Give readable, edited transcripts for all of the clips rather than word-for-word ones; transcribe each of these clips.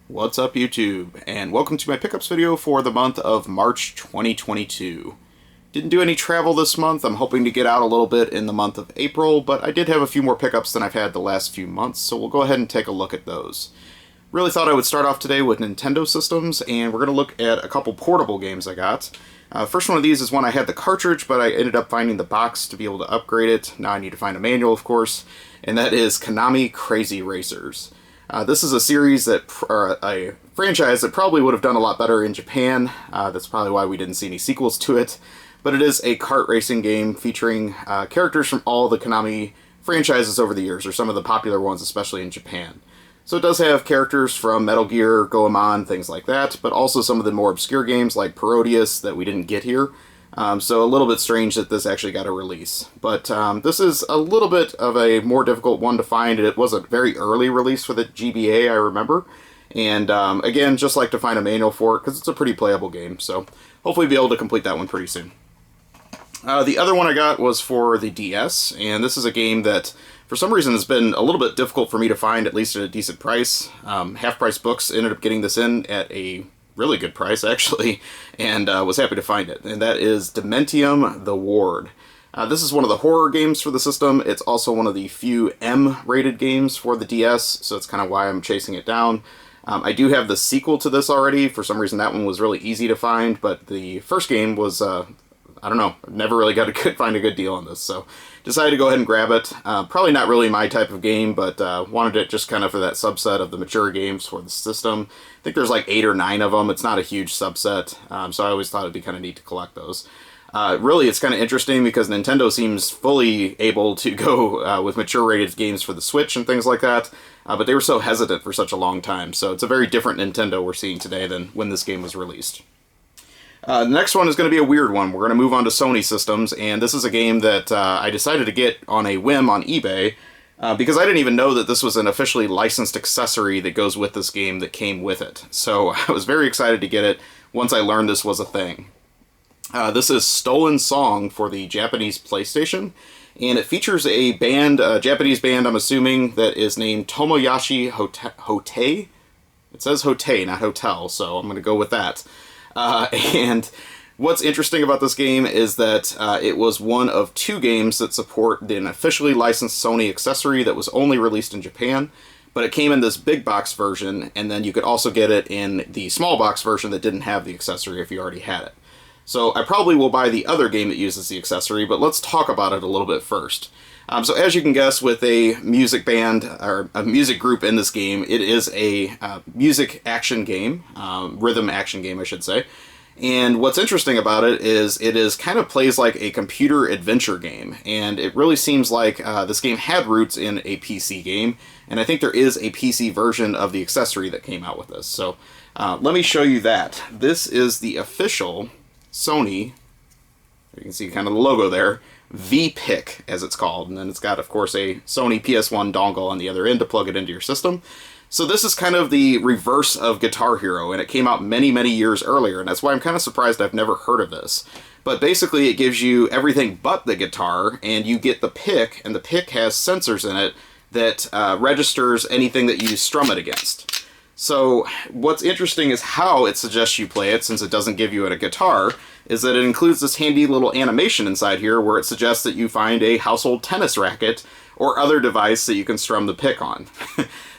What's up, YouTube, and welcome to my pickups video for the month of March 2022. Didn't do any travel this month. I'm hoping to get out a little bit in the month of April, but I did have a few more pickups than I've had the last few months, so we'll go ahead and take a look at those. Really thought I would start off today with Nintendo Systems, and we're going to look at a couple portable games I got. First one of these is one I had the cartridge, but I ended up finding the box to be able to upgrade it. Now I need to find a manual, of course, and that is Konami Crazy Racers. This is a series or a franchise that probably would have done a lot better in Japan. That's probably why we didn't see any sequels to it. But it is a kart racing game featuring characters from all the Konami franchises over the years, or some of the popular ones, especially in Japan. So it does have characters from Metal Gear, Goemon, things like that, but also some of the more obscure games like Parodius that we didn't get here. So a little bit strange that this actually got a release. But this is a little bit of a more difficult one to find. It was a very early release for the GBA, I remember. And again, just like to find a manual for it, because it's a pretty playable game. So hopefully be able to complete that one pretty soon. The other one I got was for the DS, and this is a game that for some reason has been a little bit difficult for me to find, at least at a decent price. Half-price Books ended up getting this in at a really good price, actually, and was happy to find it. And that is Dementium the Ward. This is one of the horror games for the system. It's also one of the few M-rated games for the DS, so that's kind of why I'm chasing it down. I do have the sequel to this already. For some reason, that one was really easy to find, but the first game was, I don't know, never really got to find a good deal on this, so decided to go ahead and grab it. Probably not really my type of game, but wanted it just kind of for that subset of the mature games for the system. I think there's like 8 or 9 of them. It's not a huge subset, so I always thought it'd be kind of neat to collect those. Really, it's kind of interesting because Nintendo seems fully able to go with mature-rated games for the Switch and things like that, but they were so hesitant for such a long time, so it's a very different Nintendo we're seeing today than when this game was released. The next one is going to be a weird one. We're going to move on to Sony Systems, and this is a game that I decided to get on a whim on eBay, because I didn't even know that this was an officially licensed accessory that goes with this game that came with it. So I was very excited to get it once I learned this was a thing. This is Stolen Song for the Japanese PlayStation, and it features a band, a Japanese band I'm assuming, that is named Tomoyashi Hotei. It says Hotei, not Hotel, so I'm going to go with that. And what's interesting about this game is that it was one of 2 games that support an officially licensed Sony accessory that was only released in Japan, but it came in this big box version, and then you could also get it in the small box version that didn't have the accessory if you already had it. So I probably will buy the other game that uses the accessory, but let's talk about it a little bit first. So as you can guess, with a music band, or a music group in this game, it is a music action game, rhythm action game, I should say. And what's interesting about it is kind of plays like a computer adventure game, and it really seems like this game had roots in a PC game, and I think there is a PC version of the accessory that came out with this. So let me show you that. This is the official Sony, you can see kind of the logo there, V-Pick, as it's called, and then it's got, of course, a Sony PS1 dongle on the other end to plug it into your system. So this is kind of the reverse of Guitar Hero, and it came out many, many years earlier, and that's why I'm kind of surprised I've never heard of this. But basically, it gives you everything but the guitar, and you get the pick, and the pick has sensors in it that registers anything that you strum it against. So what's interesting is how it suggests you play it, since it doesn't give you a guitar, is that it includes this handy little animation inside here where it suggests that you find a household tennis racket or other device that you can strum the pick on.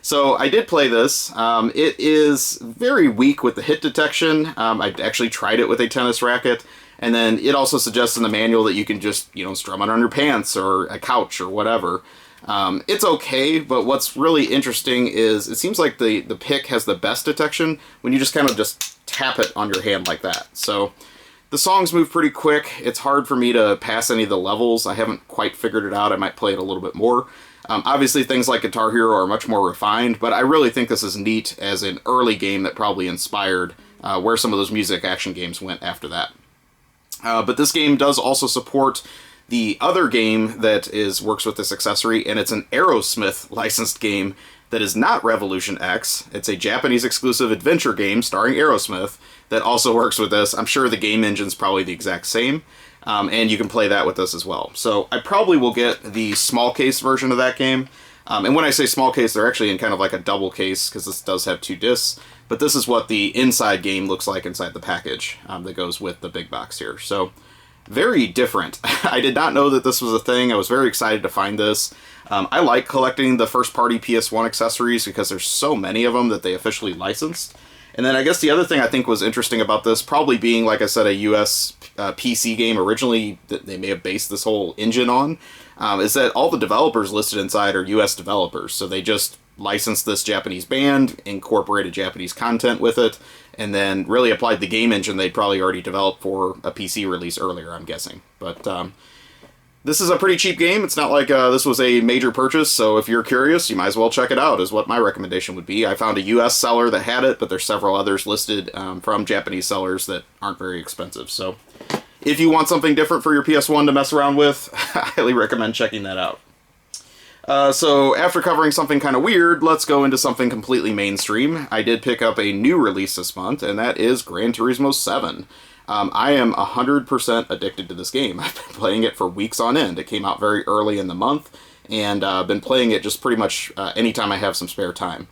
So I did play this. It is very weak with the hit detection. I actually tried it with a tennis racket, and then it also suggests in the manual that you can just, strum it on your pants or a couch or whatever. It's okay, but what's really interesting is it seems like the pick has the best detection when you just kind of just tap it on your hand like that. So the songs move pretty quick. It's hard for me to pass any of the levels. I haven't quite figured it out. I might play it a little bit more. Obviously, things like Guitar Hero are much more refined, but I really think this is neat as an early game that probably inspired where some of those music action games went after that. But this game does also support the other game that works with this accessory, and it's an Aerosmith licensed game that is not Revolution X. It's a Japanese exclusive adventure game starring Aerosmith that also works with this. I'm sure the game engine's probably the exact same, and you can play that with this as well. So I probably will get the small case version of that game. And when I say small case, they're actually in kind of like a double case, because this does have 2 discs. But this is what the inside game looks like inside the package that goes with the big box here. So, very different. I did not know that this was a thing. I was very excited to find this. I like collecting the first-party PS1 accessories because there's so many of them that they officially licensed. And then I guess the other thing I think was interesting about this, probably being, like I said, a US PC game originally that they may have based this whole engine on, is that all the developers listed inside are US developers. So they just licensed this Japanese band, incorporated Japanese content with it, and then really applied the game engine they'd probably already developed for a PC release earlier, I'm guessing. But this is a pretty cheap game. It's not like this was a major purchase, so if you're curious, you might as well check it out, is what my recommendation would be. I found a US seller that had it, but there's several others listed from Japanese sellers that aren't very expensive. So if you want something different for your PS1 to mess around with, I highly recommend checking that out. So after covering something kind of weird, let's go into something completely mainstream. I did pick up a new release this month, and that is Gran Turismo 7. I am 100% addicted to this game. I've been playing it for weeks on end. It came out very early in the month, and I've been playing it just pretty much anytime I have some spare time.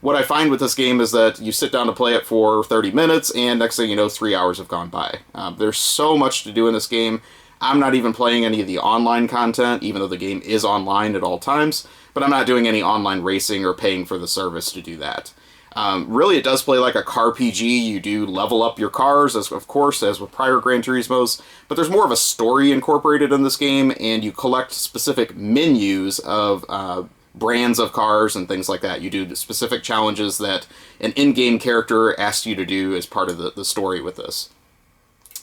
What I find with this game is that you sit down to play it for 30 minutes, and next thing you know, 3 hours have gone by. There's so much to do in this game. I'm not even playing any of the online content, even though the game is online at all times, but I'm not doing any online racing or paying for the service to do that. Really, it does play like a car PG. You do level up your cars, as of course, as with prior Gran Turismos, but there's more of a story incorporated in this game, and you collect specific menus of brands of cars and things like that. You do specific challenges that an in-game character asks you to do as part of the story with this.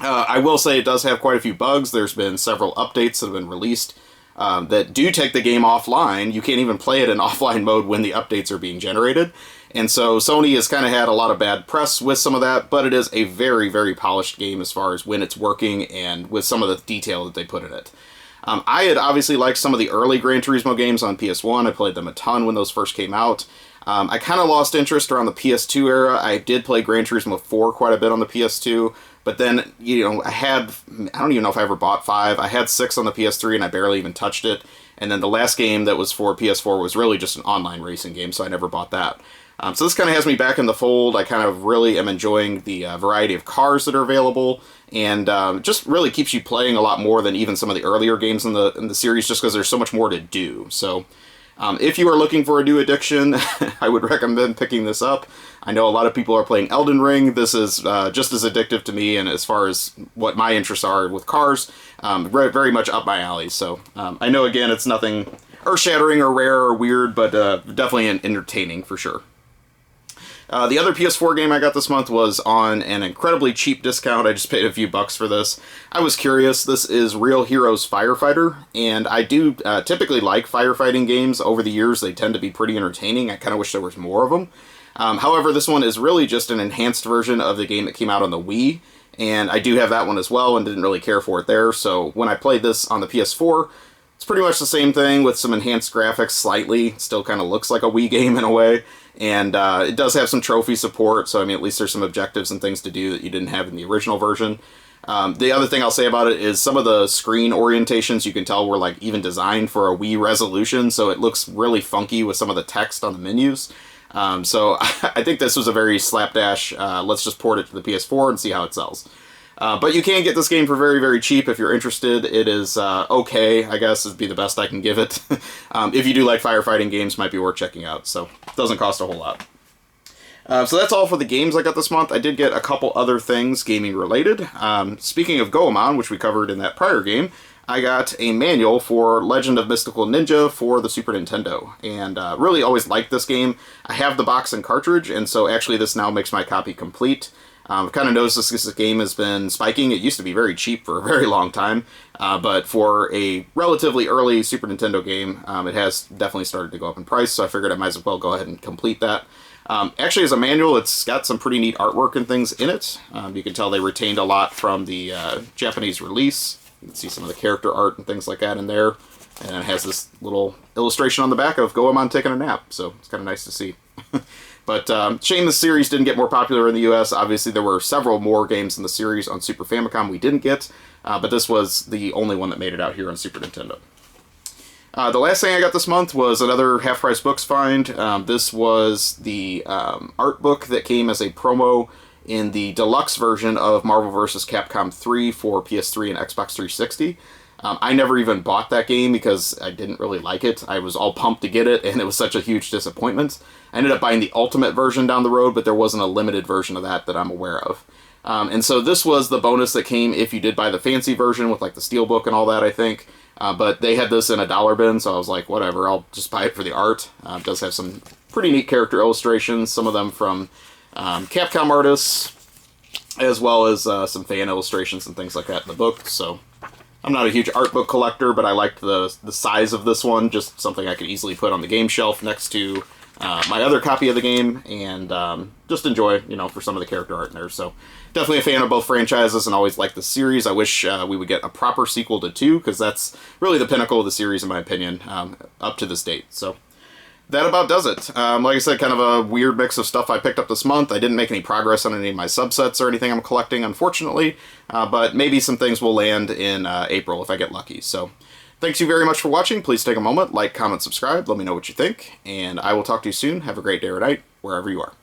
I will say it does have quite a few bugs. There's been several updates that have been released that do take the game offline. You can't even play it in offline mode when the updates are being generated. And so Sony has kind of had a lot of bad press with some of that, but it is a very, very polished game as far as when it's working and with some of the detail that they put in it. I had obviously liked some of the early Gran Turismo games on PS1. I played them a ton when those first came out. I kind of lost interest around the PS2 era. I did play Gran Turismo 4 quite a bit on the PS2, but then, you know, I don't even know if I ever bought 5. I had 6 on the PS3 and I barely even touched it. And then the last game that was for PS4 was really just an online racing game, so I never bought that. So this kind of has me back in the fold. I kind of really am enjoying the variety of cars that are available, and just really keeps you playing a lot more than even some of the earlier games in the series, just because there's so much more to do. So if you are looking for a new addiction, I would recommend picking this up. I know a lot of people are playing Elden Ring. This is just as addictive to me, and as far as what my interests are with cars, very, very much up my alley. So I know, again, it's nothing earth-shattering or rare or weird, but definitely entertaining for sure. The other PS4 game I got this month was on an incredibly cheap discount. I just paid a few bucks for this. I was curious. This is Real Heroes Firefighter, and I do typically like firefighting games. Over the years, they tend to be pretty entertaining. I kind of wish there was more of them. However, this one is really just an enhanced version of the game that came out on the Wii, and I do have that one as well and didn't really care for it there. So when I played this on the PS4, it's pretty much the same thing with some enhanced graphics slightly. It still kind of looks like a Wii game in a way. And it does have some trophy support, so I mean, at least there's some objectives and things to do that you didn't have in the original version. The other thing I'll say about it is some of the screen orientations you can tell were like even designed for a Wii resolution, so it looks really funky with some of the text on the menus. So I think this was a very slapdash, let's just port it to the PS4 and see how it sells. But you can get this game for very, very cheap if you're interested. It is okay, I guess, would be the best I can give it. If you do like firefighting games, might be worth checking out. So it doesn't cost a whole lot. So that's all for the games I got this month. I did get a couple other things gaming related. Speaking of Goemon, which we covered in that prior game, I got a manual for Legend of Mystical Ninja for the Super Nintendo. And really always liked this game. I have the box and cartridge, and so actually this now makes my copy complete. I've kind of noticed this game has been spiking. It used to be very cheap for a very long time, but for a relatively early Super Nintendo game, it has definitely started to go up in price, so I figured I might as well go ahead and complete that. Actually, as a manual, it's got some pretty neat artwork and things in it. You can tell they retained a lot from the Japanese release. You can see some of the character art and things like that in there, and it has this little illustration on the back of Goemon taking a nap, so it's kind of nice to see. But shame the series didn't get more popular in the US. Obviously, there were several more games in the series on Super Famicom we didn't get, but this was the only one that made it out here on Super Nintendo. The last thing I got this month was another half-price books find. This was the art book that came as a promo in the deluxe version of Marvel vs. Capcom 3 for PS3 and Xbox 360. I never even bought that game because I didn't really like it. I was all pumped to get it, and it was such a huge disappointment. I ended up buying the Ultimate version down the road, but there wasn't a limited version of that I'm aware of. And so this was the bonus that came if you did buy the fancy version with like the steelbook and all that, I think. But they had this in a dollar bin, so I was like, whatever, I'll just buy it for the art. It does have some pretty neat character illustrations, some of them from Capcom artists, as well as some fan illustrations and things like that in the book. So I'm not a huge art book collector, but I liked the size of this one, just something I could easily put on the game shelf next to my other copy of the game, and just enjoy, for some of the character art in there. So definitely a fan of both franchises and always liked the series. I wish we would get a proper sequel to 2, because that's really the pinnacle of the series, in my opinion, up to this date. So that about does it. Like I said, kind of a weird mix of stuff I picked up this month. I didn't make any progress on any of my subsets or anything I'm collecting, unfortunately, but maybe some things will land in April if I get lucky. So thanks you very much for watching. Please take a moment, like, comment, subscribe, let me know what you think, and I will talk to you soon. Have a great day or night, wherever you are.